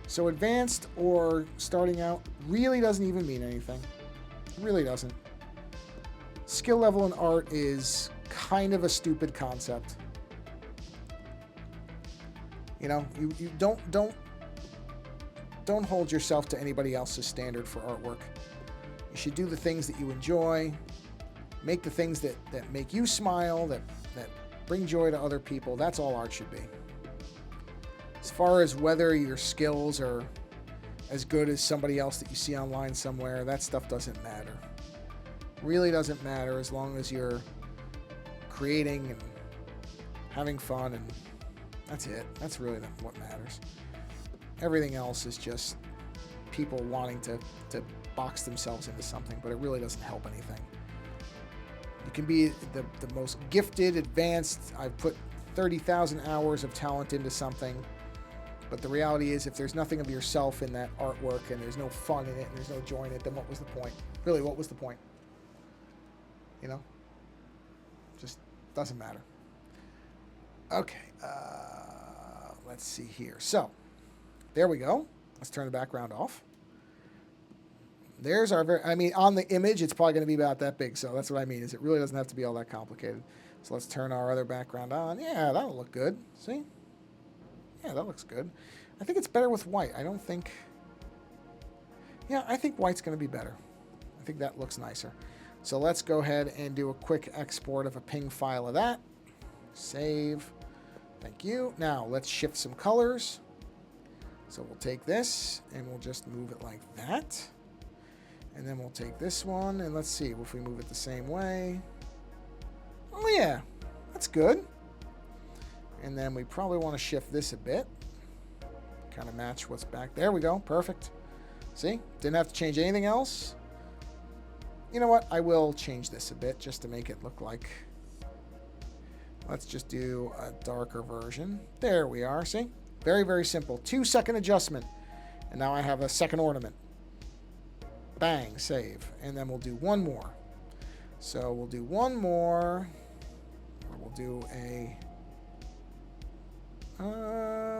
So advanced or starting out really doesn't even mean anything. It really doesn't. Skill level in art is kind of a stupid concept. You know, you don't hold yourself to anybody else's standard for artwork. You should do the things that you enjoy, make the things that make you smile, that bring joy to other people. That's all art should be. As far as whether your skills are as good as somebody else that you see online somewhere, that stuff doesn't matter. Really doesn't matter as long as you're creating and having fun, and that's it. That's really what matters. Everything else is just people wanting to box themselves into something, but it really doesn't help anything. You can be the most gifted, advanced. I've put 30,000 hours of talent into something. But the reality is, if there's nothing of yourself in that artwork and there's no fun in it and there's no joy in it, then what was the point? Really, what was the point? You know? Just doesn't matter. Okay. Let's see here. So, there we go. Let's turn the background off. There's our on the image, it's probably going to be about that big. So that's what I mean, is it really doesn't have to be all that complicated. So let's turn our other background on. Yeah, that'll look good. See? Yeah, that looks good. I think it's better with white. I think white's going to be better. I think that looks nicer. So let's go ahead and do a quick export of a ping file of that. Save. Thank you. Now let's shift some colors. So we'll take this and we'll just move it like that. And then we'll take this one and let's see if we move it the same way. Oh yeah, that's good. And then we probably want to shift this a bit. Kind of match what's back. There we go. Perfect. See? Didn't have to change anything else. You know what? I will change this a bit just to make it look like... Let's just do a darker version. There we are. See? Very, very simple. 2-second adjustment. And now I have a second ornament. Bang. Save. And then we'll do one more. So we'll do one more. Or we'll do a...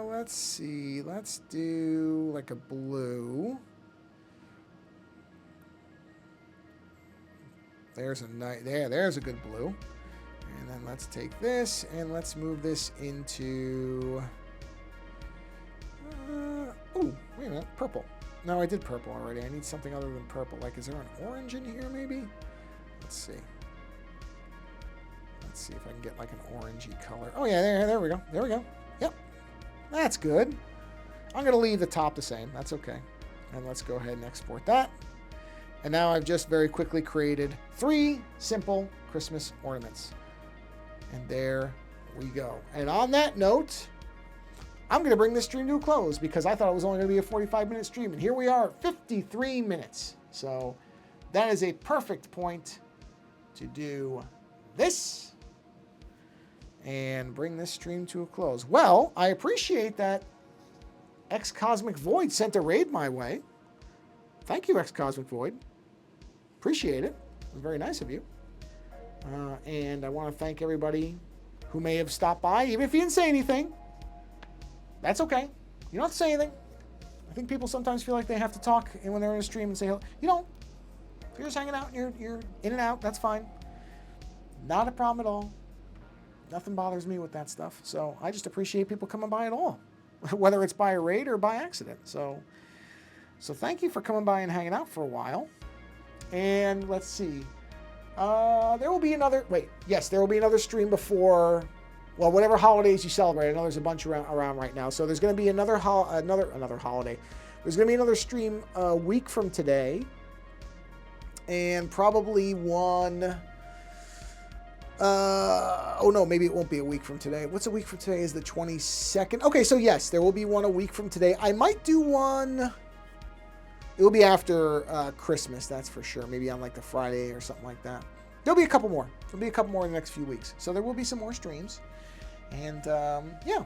let's see. Let's do like a blue. There's a nice... There's a good blue. And then let's take this and let's move this into... oh, wait a minute. Purple. No, I did purple already. I need something other than purple. Like, is there an orange in here, maybe? Let's see. Let's see if I can get, like, an orangey color. Oh, yeah, there we go. There we go. Yep. That's good. I'm going to leave the top the same. That's okay. And let's go ahead and export that. And now I've just very quickly created 3 simple Christmas ornaments. And there we go. And on that note... I'm going to bring this stream to a close because I thought it was only going to be a 45-minute stream. And here we are at 53 minutes. So that is a perfect point to do this and bring this stream to a close. Well, I appreciate that X Cosmic Void sent a raid my way. Thank you, X Cosmic Void. Appreciate it. It was very nice of you. And I want to thank everybody who may have stopped by, even if you didn't say anything. That's okay. You don't have to say anything. I think people sometimes feel like they have to talk when they're in a stream and say hello. You don't. If you're just hanging out and you're in and out, that's fine. Not a problem at all. Nothing bothers me with that stuff. So I just appreciate people coming by at all, whether it's by a raid or by accident. So thank you for coming by and hanging out for a while. And let's see. There will be another... Wait. Yes, there will be another stream before... Well, whatever holidays you celebrate. I know there's a bunch around right now. So there's going to be another holiday. There's going to be another stream a week from today. And probably one... oh, no, maybe it won't be a week from today. What's a week from today? Is the 22nd? Okay, so yes, there will be one a week from today. I might do one... It will be after Christmas, that's for sure. Maybe on like the Friday or something like that. There'll be a couple more. There'll be a couple more in the next few weeks. So there will be some more streams. And, yeah.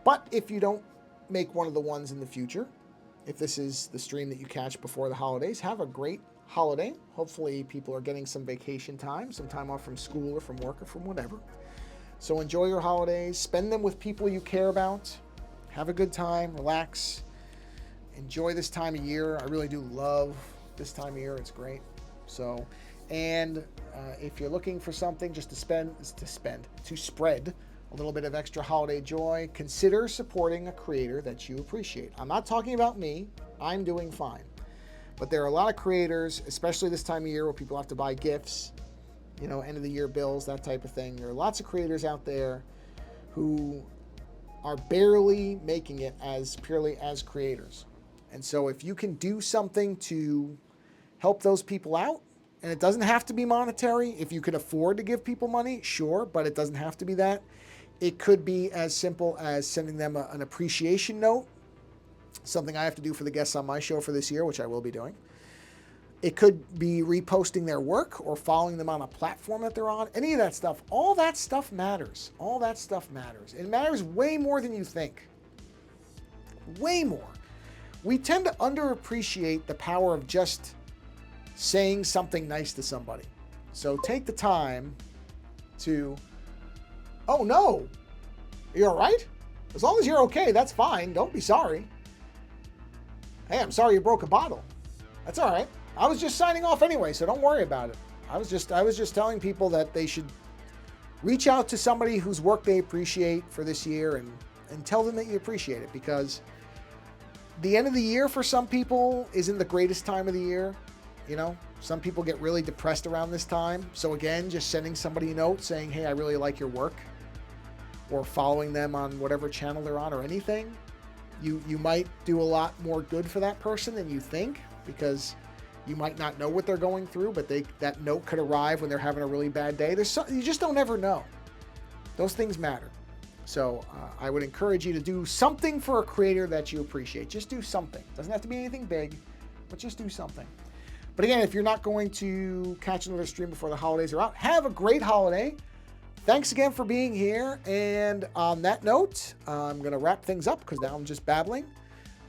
But if you don't make one of the ones in the future, if this is the stream that you catch before the holidays, have a great holiday. Hopefully people are getting some vacation time, some time off from school or from work or from whatever. So enjoy your holidays. Spend them with people you care about. Have a good time. Relax. Enjoy this time of year. I really do love this time of year. It's great. So, and if you're looking for something just to spread a little bit of extra holiday joy, consider supporting a creator that you appreciate. I'm not talking about me. I'm doing fine. But there are a lot of creators, especially this time of year where people have to buy gifts, you know, end of the year bills, that type of thing. There are lots of creators out there who are barely making it as purely as creators. And so if you can do something to help those people out, and it doesn't have to be monetary. If you can afford to give people money, sure, but it doesn't have to be that. It could be as simple as sending them an appreciation note, something I have to do for the guests on my show for this year, which I will be doing. It could be reposting their work or following them on a platform that they're on. Any of that stuff. All that stuff matters. All that stuff matters. It matters way more than you think. Way more. We tend to underappreciate the power of just saying something nice to somebody. So take the time to, oh no, you're all right? As long as you're okay, that's fine. Don't be sorry. Hey, I'm sorry you broke a bottle. That's all right. I was just signing off anyway, so don't worry about it. I was just telling people that they should reach out to somebody whose work they appreciate for this year and tell them that you appreciate it, because the end of the year for some people isn't the greatest time of the year. You know, some people get really depressed around this time. So again, just sending somebody a note saying, hey, I really like your work, or following them on whatever channel they're on or anything, you might do a lot more good for that person than you think, because you might not know what they're going through, but that note could arrive when they're having a really bad day. You just don't ever know. Those things matter. So I would encourage you to do something for a creator that you appreciate. Just do something. Doesn't have to be anything big, but just do something. But again, if you're not going to catch another stream before the holidays are out, have a great holiday. Thanks again for being here. And on that note, I'm going to wrap things up because now I'm just babbling.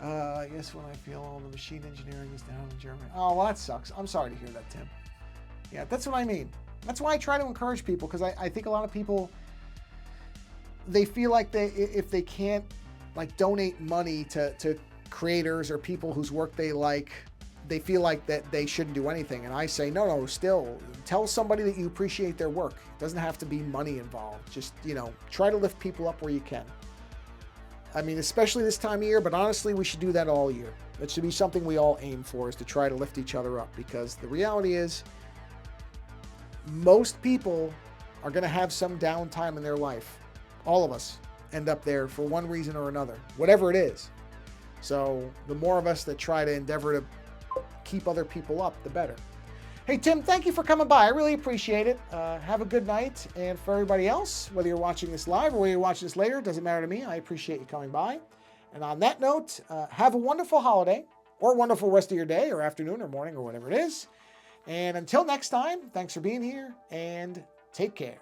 I guess when I feel all the machine engineering is down in Germany. Oh, well, that sucks. I'm sorry to hear that, Tim. Yeah, that's what I mean. That's why I try to encourage people, because I think a lot of people, they feel like if they can't like donate money to creators or people whose work they like, they feel like that they shouldn't do anything. And I say, no, still tell somebody that you appreciate their work. It doesn't have to be money involved. Just, try to lift people up where you can. I mean, especially this time of year, but honestly, we should do that all year. It should be something we all aim for, is to try to lift each other up, because the reality is most people are going to have some downtime in their life. All of us end up there for one reason or another, whatever it is. So the more of us that try to endeavor to keep other people up, the better. Hey, Tim, thank you for coming by. I really appreciate it. Have a good night. And for everybody else, whether you're watching this live or whether you're watching this later, doesn't matter to me. I appreciate you coming by. And on that note, have a wonderful holiday, or a wonderful rest of your day or afternoon or morning or whatever it is. And until next time, thanks for being here and take care.